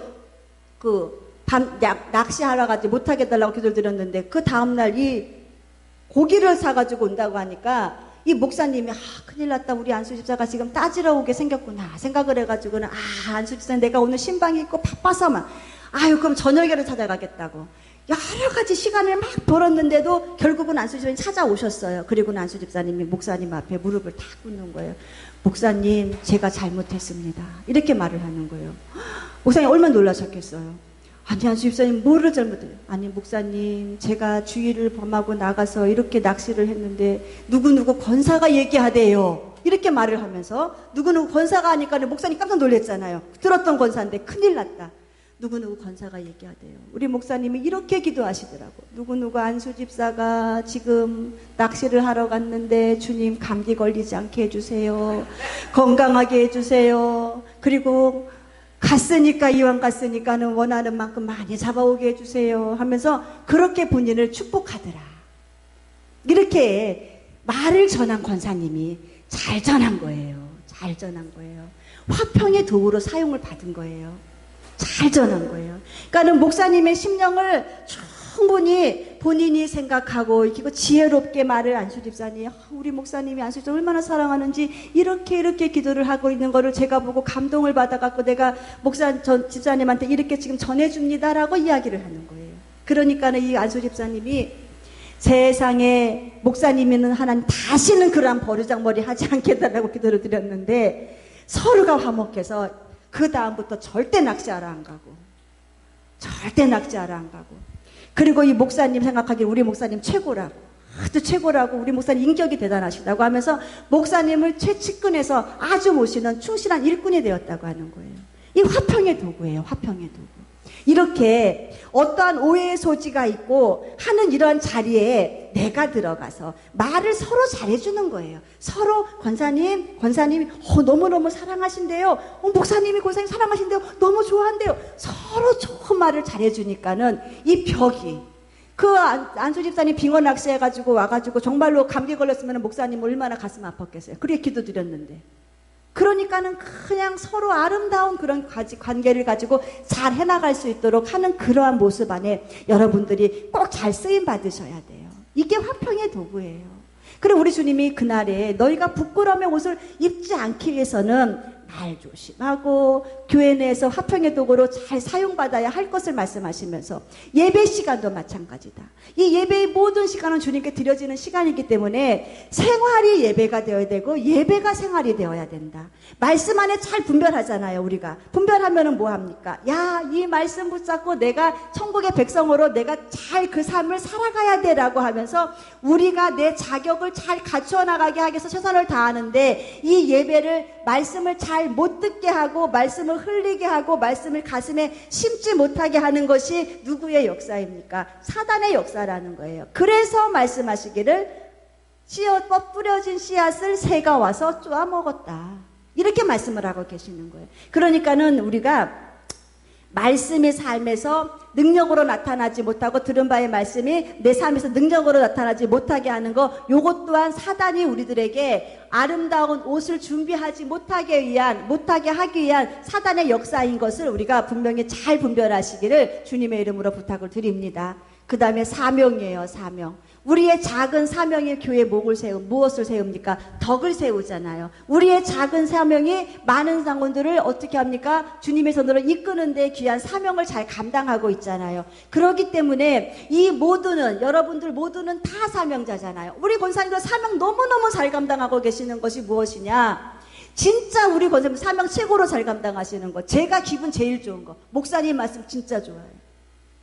낚시하러 가지 못하게 해달라고 기도를 드렸는데 그 다음날 이 고기를 사가지고 온다고 하니까 이 목사님이 큰일 났다. 우리 안수 집사가 지금 따지러 오게 생겼구나 생각을 해가지고는 안수 집사 내가 오늘 신방이 있고 바빠서만 그럼 저녁에를 찾아가겠다고 여러 가지 시간을 막 벌었는데도 결국은 안수 집사님이 찾아오셨어요. 그리고는 안수 집사님이 목사님 앞에 무릎을 탁 꿇는 거예요. 목사님, 제가 잘못했습니다. 이렇게 말을 하는 거예요. 목사님 얼마나 놀라셨겠어요. 아니, 안수 집사님 뭐를 잘못해요? 아니, 목사님, 제가 주일을 범하고 나가서 이렇게 낚시를 했는데 누구누구 권사가 얘기하대요. 이렇게 말을 하면서 누구누구 권사가 하니까 목사님 깜짝 놀랐잖아요. 들었던 권사인데 큰일 났다. 누구누구 권사가 얘기하대요. 우리 목사님이 이렇게 기도하시더라고. 누구누구 안수 집사가 지금 낚시를 하러 갔는데 주님 감기 걸리지 않게 해주세요. 건강하게 해주세요. 그리고 갔으니까 이왕 갔으니까는 원하는 만큼 많이 잡아오게 해주세요 하면서 그렇게 본인을 축복하더라. 이렇게 말을 전한 권사님이 잘 전한 거예요. 잘 전한 거예요. 화평의 도구로 사용을 받은 거예요. 잘 전한 거예요. 그러니까는 목사님의 심령을 충분히 본인이 생각하고 이기고 지혜롭게 말을 안수 집사님, 우리 목사님이 안수 집사 얼마나 사랑하는지 이렇게 기도를 하고 있는 거를 제가 보고 감동을 받아갖고 내가 집사님한테 이렇게 지금 전해줍니다라고 이야기를 하는 거예요. 그러니까는 이 안수 집사님이 세상에 목사님이는 하나님 다시는 그러한 버르장머리 하지 않겠다라고 기도를 드렸는데 서로가 화목해서 그 다음부터 절대 낚시하러 안 가고 절대 낚시하러 안 가고 그리고 이 목사님 생각하기에 우리 목사님 최고라고 아주 최고라고 우리 목사님 인격이 대단하시다고 하면서 목사님을 최측근에서 아주 모시는 충실한 일꾼이 되었다고 하는 거예요. 이 화평의 도구예요. 화평의 도구. 이렇게 어떠한 오해의 소지가 있고 하는 이러한 자리에 내가 들어가서 말을 서로 잘해주는 거예요. 서로 권사님이 너무너무 사랑하신대요. 목사님이 권사님 사랑하신대요. 너무 좋아한대요. 서로 좋은 말을 잘해주니까는 이 벽이 그 안수 집사님 빙어 낚시해가지고 와가지고 정말로 감기 걸렸으면 목사님 얼마나 가슴 아팠겠어요. 그렇게 기도드렸는데 그러니까는 그냥 서로 아름다운 그런 관계를 가지고 잘 해나갈 수 있도록 하는 그러한 모습 안에 여러분들이 꼭 잘 쓰임 받으셔야 돼요. 이게 화평의 도구예요. 그리고 우리 주님이 그날에 너희가 부끄러움의 옷을 입지 않기 위해서는 말 조심하고 교회 내에서 화평의 도구로 잘 사용받아야 할 것을 말씀하시면서 예배 시간도 마찬가지다. 이 예배의 모든 시간은 주님께 드려지는 시간이기 때문에 생활이 예배가 되어야 되고 예배가 생활이 되어야 된다. 말씀 안에 잘 분별하잖아요. 우리가 분별하면은 뭐 합니까? 야, 이 말씀 붙잡고 내가 천국의 백성으로 내가 잘 그 삶을 살아가야 돼라고 하면서 우리가 내 자격을 잘 갖추어 나가게 하기 위해서 최선을 다하는데 이 예배를 말씀을 잘 못 듣게 하고 말씀을 흘리게 하고 말씀을 가슴에 심지 못하게 하는 것이 누구의 역사입니까? 사단의 역사라는 거예요. 그래서 말씀하시기를 뿌려진 씨앗을 새가 와서 쪼아 먹었다. 이렇게 말씀을 하고 계시는 거예요. 그러니까는 우리가 말씀이 삶에서 능력으로 나타나지 못하고 들은 바의 말씀이 내 삶에서 능력으로 나타나지 못하게 하는 거, 요것 또한 사단이 우리들에게 아름다운 옷을 준비하지 못하게 하기 위한 사단의 역사인 것을 우리가 분명히 잘 분별하시기를 주님의 이름으로 부탁을 드립니다. 그 다음에 사명이에요. 사명. 우리의 작은 사명이 교회에 무엇을 세웁니까? 덕을 세우잖아요. 우리의 작은 사명이 많은 상원들을 어떻게 합니까? 주님의 손으로 이끄는 데 귀한 사명을 잘 감당하고 있잖아요. 그렇기 때문에 이 모두는, 여러분들 모두는 다 사명자잖아요. 우리 권사님도 사명 너무너무 잘 감당하고 계시는 것이 무엇이냐? 진짜 우리 권사님 사명 최고로 잘 감당하시는 거. 제가 기분 제일 좋은 거. 목사님 말씀 진짜 좋아요.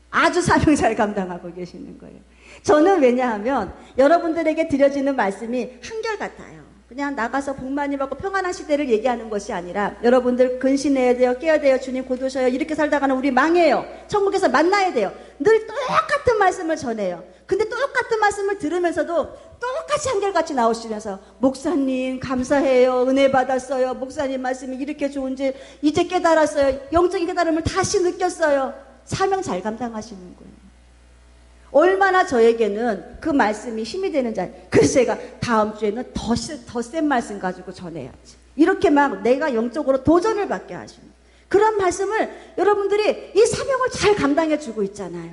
아주 사명 잘 감당하고 계시는 거예요. 저는 왜냐하면 여러분들에게 드려지는 말씀이 한결같아요. 그냥 나가서 복 많이 받고 평안한 시대를 얘기하는 것이 아니라 여러분들 근신해야 돼요. 깨야 돼요. 주님 곧 오셔요. 이렇게 살다가는 우리 망해요. 천국에서 만나야 돼요. 늘 똑같은 말씀을 전해요. 근데 똑같은 말씀을 들으면서도 똑같이 한결같이 나오시면서 목사님 감사해요. 은혜 받았어요. 목사님 말씀이 이렇게 좋은지 이제 깨달았어요. 영적인 깨달음을 다시 느꼈어요. 사명 잘 감당하시는 거예요. 얼마나 저에게는 그 말씀이 힘이 되는지. 그래서 제가 다음 주에는 더 센 말씀 가지고 전해야지. 이렇게 막 내가 영적으로 도전을 받게 하시는 그런 말씀을 여러분들이 이 사명을 잘 감당해 주고 있잖아요.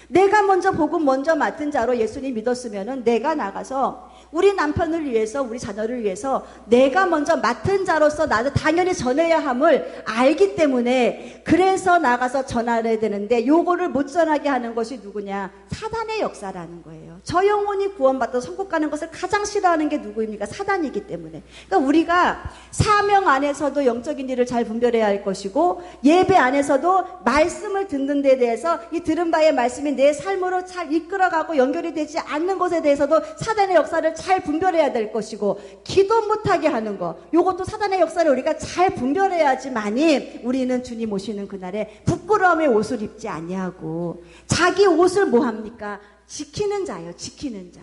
내가 먼저 복음 먼저 맡은 자로 예수님 믿었으면은 내가 나가서 우리 남편을 위해서 우리 자녀를 위해서 내가 먼저 맡은 자로서 나도 당연히 전해야 함을 알기 때문에 그래서 나가서 전하려야 되는데 요거를 못 전하게 하는 것이 누구냐? 사단의 역사라는 거예요. 저 영혼이 구원받아 천국 가는 것을 가장 싫어하는 게 누구입니까? 사단이기 때문에. 그러니까 우리가 사명 안에서도 영적인 일을 잘 분별해야 할 것이고 예배 안에서도 말씀을 듣는 데 대해서 이 들은 바의 말씀이 내 삶으로 잘 이끌어가고 연결이 되지 않는 것에 대해서도 사단의 역사를 잘 분별해야 될 것이고 기도 못하게 하는 거 요것도 사단의 역사를 우리가 잘 분별해야지만이 우리는 주님 오시는 그날에 부끄러움의 옷을 입지 아니하고 자기 옷을 뭐합니까? 지키는 자예요. 지키는 자.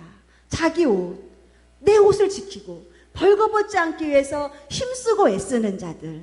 자기 옷. 내 옷을 지키고 벌거벗지 않기 위해서 힘쓰고 애쓰는 자들.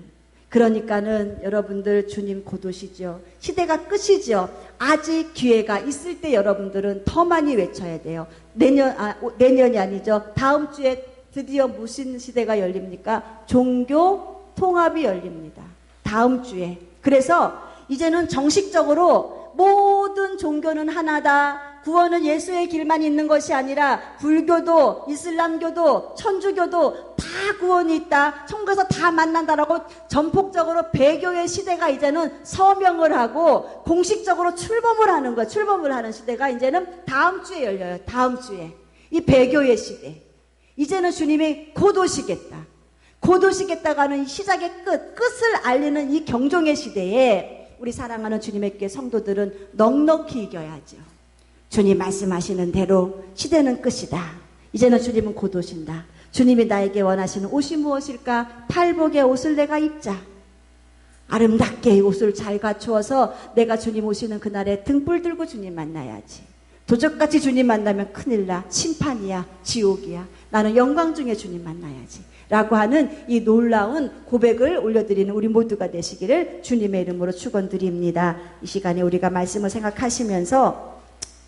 그러니까는 여러분들 주님 곧 오시죠. 시대가 끝이죠. 아직 기회가 있을 때 여러분들은 더 많이 외쳐야 돼요. 내년이 아니죠. 다음 주에 드디어 무슨 시대가 열립니까? 종교 통합이 열립니다. 다음 주에. 그래서 이제는 정식적으로 모든 종교는 하나다. 구원은 예수의 길만 있는 것이 아니라 불교도 이슬람교도 천주교도 다 구원이 있다. 천국에서 다 만난다라고 전폭적으로 배교의 시대가 이제는 서명을 하고 공식적으로 출범을 하는 거야. 출범을 하는 시대가 이제는 다음 주에 열려요. 다음 주에. 이 배교의 시대. 이제는 주님이 곧 오시겠다. 곧 오시겠다가 하는 시작의 끝을 알리는 이 경종의 시대에 우리 사랑하는 주님의 교회 성도들은 넉넉히 이겨야죠. 주님 말씀하시는 대로 시대는 끝이다. 이제는 주님은 곧 오신다. 주님이 나에게 원하시는 옷이 무엇일까? 팔복의 옷을 내가 입자. 아름답게 이 옷을 잘 갖추어서 내가 주님 오시는 그날에 등불 들고 주님 만나야지. 도적같이 주님 만나면 큰일 나. 심판이야. 지옥이야. 나는 영광 중에 주님 만나야지. 라고 하는 이 놀라운 고백을 올려드리는 우리 모두가 되시기를 주님의 이름으로 축원드립니다. 이 시간에 우리가 말씀을 생각하시면서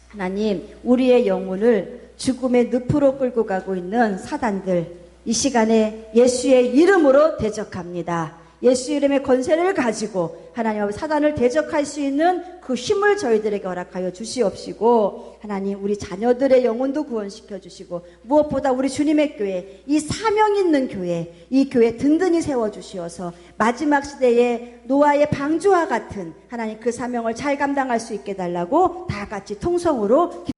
하나님, 우리의 영혼을 죽음의 늪으로 끌고 가고 있는 사단들, 이 시간에 예수의 이름으로 대적합니다. 예수 이름의 권세를 가지고 하나님 앞에 사단을 대적할 수 있는 그 힘을 저희들에게 허락하여 주시옵시고, 하나님 우리 자녀들의 영혼도 구원시켜 주시고, 무엇보다 우리 주님의 교회, 이 사명 있는 교회, 이 교회 든든히 세워 주시어서 마지막 시대에 노아의 방주와 같은 하나님 그 사명을 잘 감당할 수 있게 달라고 다 같이 통성으로